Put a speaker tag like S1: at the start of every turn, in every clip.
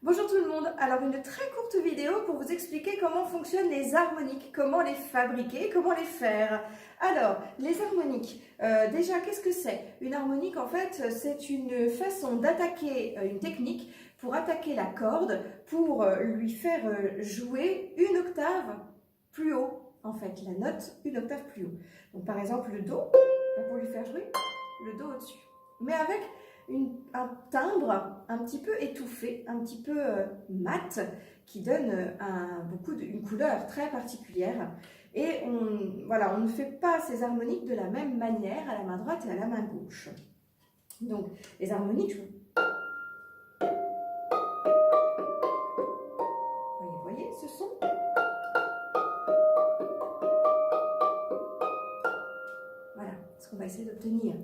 S1: Bonjour tout le monde, alors une très courte vidéo pour vous expliquer comment fonctionnent les harmoniques, comment les fabriquer, comment les faire. Alors, les harmoniques, déjà qu'est-ce que c'est? Une harmonique en fait c'est une façon d'attaquer, une technique pour attaquer la corde, pour lui faire jouer une octave plus haut, en fait, la note une octave plus haut. Donc par exemple le Do, pour lui faire jouer le Do au-dessus, mais avec un timbre un petit peu étouffé, un petit peu mat, qui donne une couleur très particulière. Et on ne fait pas ces harmoniques de la même manière à la main droite et à la main gauche. Donc les harmoniques, vous voyez ce son. Voilà ce qu'on va essayer d'obtenir.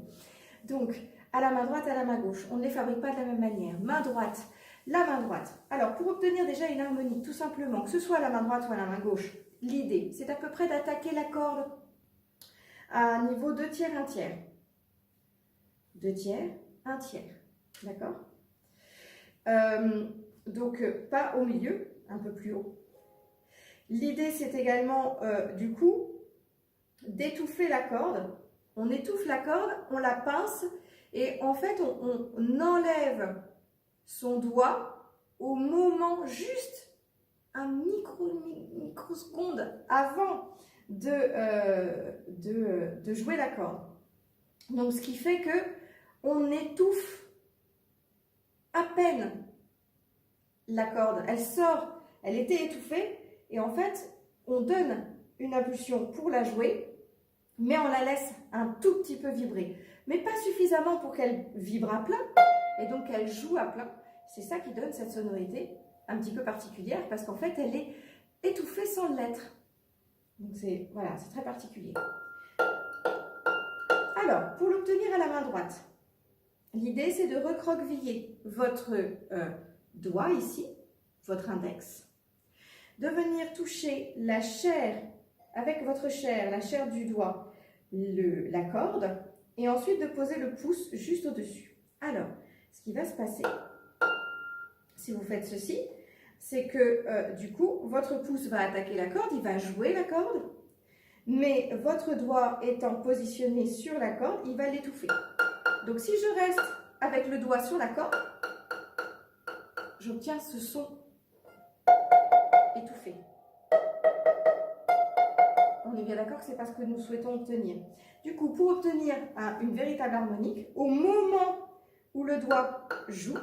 S1: Donc, à la main droite, à la main gauche. On ne les fabrique pas de la même manière. Main droite, la main droite. Alors, pour obtenir déjà une harmonie, tout simplement, que ce soit à la main droite ou à la main gauche, l'idée, c'est à peu près d'attaquer la corde à un niveau 2 tiers, 1 tiers. 2 tiers, 1 tiers. D'accord? Donc, pas au milieu, un peu plus haut. L'idée, c'est également, du coup, d'étouffer la corde. On étouffe la corde, on la pince et en fait on enlève son doigt au moment juste un microseconde avant de jouer la corde. Donc ce qui fait que on étouffe à peine la corde. Elle sort, elle était étouffée et en fait on donne une impulsion pour la jouer. Mais on la laisse un tout petit peu vibrer, mais pas suffisamment pour qu'elle vibre à plein, et donc qu'elle joue à plein. C'est ça qui donne cette sonorité un petit peu particulière, parce qu'en fait, elle est étouffée sans l'être. Donc voilà, c'est très particulier. Alors, pour l'obtenir à la main droite, l'idée c'est de recroqueviller votre doigt ici, votre index, de venir toucher la chair, avec votre chair, la chair du doigt, la corde, et ensuite de poser le pouce juste au-dessus. Alors, ce qui va se passer, si vous faites ceci, c'est que du coup, votre pouce va attaquer la corde, il va jouer la corde, mais votre doigt étant positionné sur la corde, il va l'étouffer. Donc si je reste avec le doigt sur la corde, j'obtiens ce son étouffé. On est bien d'accord que c'est pas ce que nous souhaitons obtenir. Du coup, pour obtenir une véritable harmonique, au moment où le doigt joue,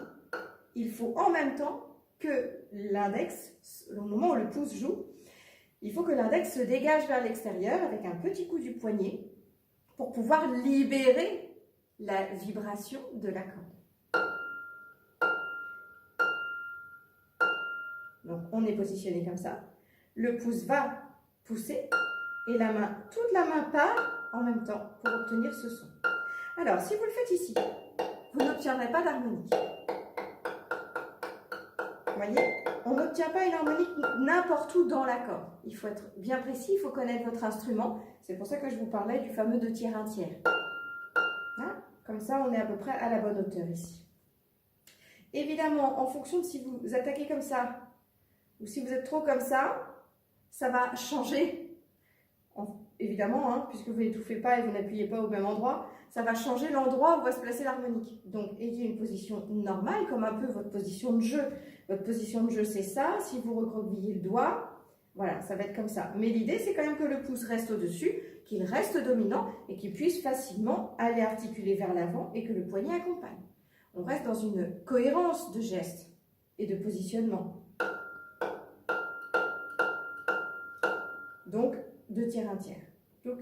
S1: il faut en même temps que l'index, au moment où le pouce joue, il faut que l'index se dégage vers l'extérieur avec un petit coup du poignet pour pouvoir libérer la vibration de la corde. Donc, on est positionné comme ça. Le pouce va pousser. Et la main, toute la main part en même temps pour obtenir ce son. Alors, si vous le faites ici, vous n'obtiendrez pas d'harmonique. Vous voyez, on n'obtient pas une harmonique n'importe où dans l'accord. Il faut être bien précis, il faut connaître votre instrument. C'est pour ça que je vous parlais du fameux 2 tiers, 1 tiers. Hein? Comme ça, on est à peu près à la bonne hauteur ici. Évidemment, en fonction de si vous attaquez comme ça ou si vous êtes trop comme ça va changer. Évidemment, hein, puisque vous n'étouffez pas et vous n'appuyez pas au même endroit, ça va changer l'endroit où va se placer l'harmonique. Donc, ayez une position normale, comme un peu votre position de jeu. Votre position de jeu, c'est ça. Si vous recroquevillez le doigt, voilà, ça va être comme ça. Mais l'idée, c'est quand même que le pouce reste au-dessus, qu'il reste dominant et qu'il puisse facilement aller articuler vers l'avant et que le poignet accompagne. On reste dans une cohérence de gestes et de positionnement. Donc, 2 tiers, 1 tiers. Donc.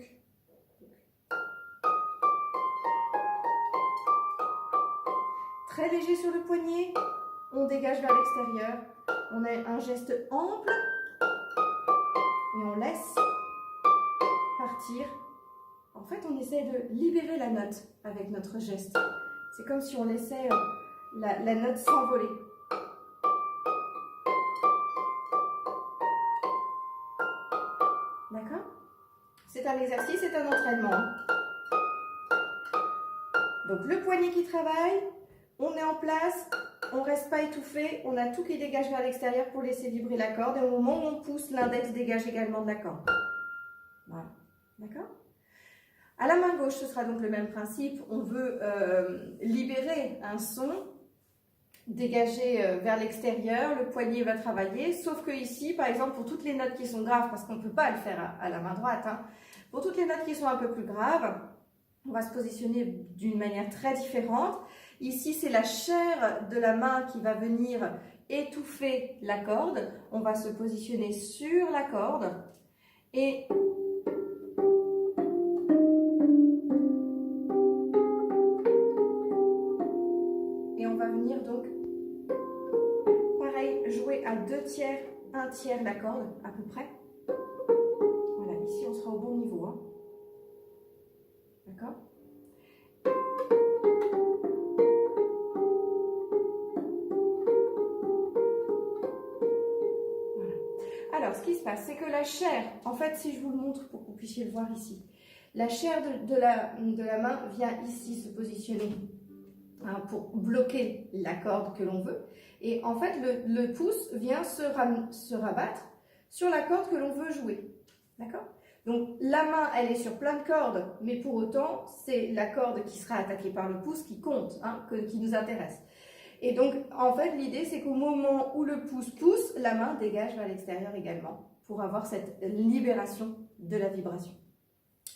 S1: Très léger sur le poignet, on dégage vers l'extérieur, on a un geste ample et on laisse partir. En fait, on essaie de libérer la note avec notre geste. C'est comme si on laissait la note s'envoler. D'accord? C'est un exercice, c'est un entraînement. Donc le poignet qui travaille, on est en place, on ne reste pas étouffé, on a tout qui dégage vers l'extérieur pour laisser vibrer la corde. Et au moment où on pousse, l'index dégage également de la corde. Voilà, d'accord? À la main gauche, ce sera donc le même principe. On veut libérer un son, dégager vers l'extérieur, le poignet va travailler, sauf que ici, par exemple, pour toutes les notes qui sont graves, parce qu'on ne peut pas le faire à la main droite, hein, pour toutes les notes qui sont un peu plus graves, on va se positionner d'une manière très différente. Ici, c'est la chair de la main qui va venir étouffer la corde. On va se positionner sur la corde et on va venir donc, pareil, jouer à 2 tiers, 1 tiers la corde, à peu près. Voilà, ici, on sera au bon niveau. Hein. D'accord ? Voilà. Alors, ce qui se passe, c'est que la chair, en fait, si je vous le montre pour que vous puissiez le voir ici, la chair de la main vient ici se positionner hein, pour bloquer la corde que l'on veut. Et en fait, le pouce vient se rabattre sur la corde que l'on veut jouer. D'accord ? Donc, la main, elle est sur plein de cordes, mais pour autant, c'est la corde qui sera attaquée par le pouce qui compte, hein, qui nous intéresse. Et donc, en fait, l'idée, c'est qu'au moment où le pouce pousse, la main dégage vers l'extérieur également pour avoir cette libération de la vibration.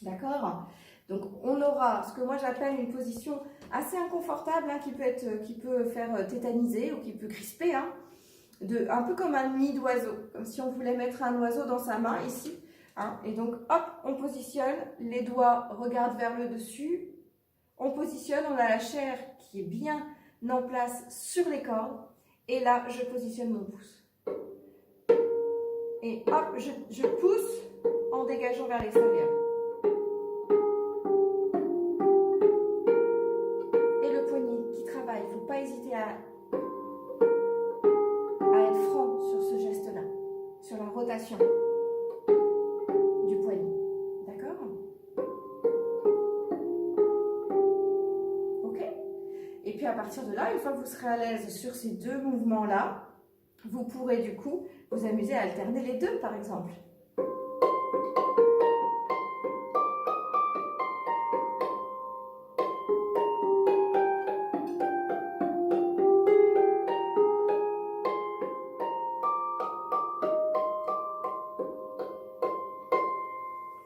S1: D'accord ? Donc, on aura ce que moi j'appelle une position assez inconfortable hein, qui peut faire tétaniser ou qui peut crisper, hein, un peu comme un nid d'oiseau, comme si on voulait mettre un oiseau dans sa main ici. Hein, et donc, hop, on positionne, les doigts regardent vers le dessus, on positionne, on a la chair qui est bien en place sur les cordes, et là, je positionne mon pouce. Et hop, je pousse en dégageant vers l'extérieur. Et le poignet qui travaille, il ne faut pas hésiter à être franc sur ce geste-là, sur la rotation du poignet. D'accord ? Ok ? Et puis à partir de là, une fois que vous serez à l'aise sur ces deux mouvements-là, vous pourrez du coup vous amuser à alterner les deux par exemple.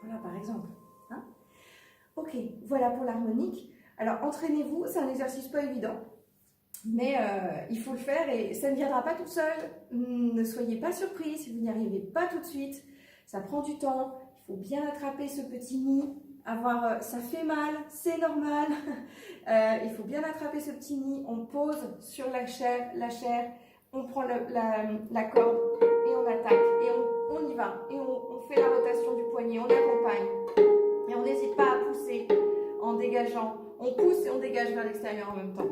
S1: Voilà par exemple. Hein? Ok, voilà pour l'harmonique. Alors entraînez-vous, c'est un exercice pas évident. Mais il faut le faire et ça ne viendra pas tout seul. Ne soyez pas surpris si vous n'y arrivez pas tout de suite. Ça prend du temps. Il faut bien attraper ce petit nid. Ça fait mal, c'est normal. Il faut bien attraper ce petit nid. On pose sur la chair. On prend la corde et on attaque. Et on y va. Et on fait la rotation du poignet. On accompagne. Et on n'hésite pas à pousser en dégageant. On pousse et on dégage vers l'extérieur en même temps.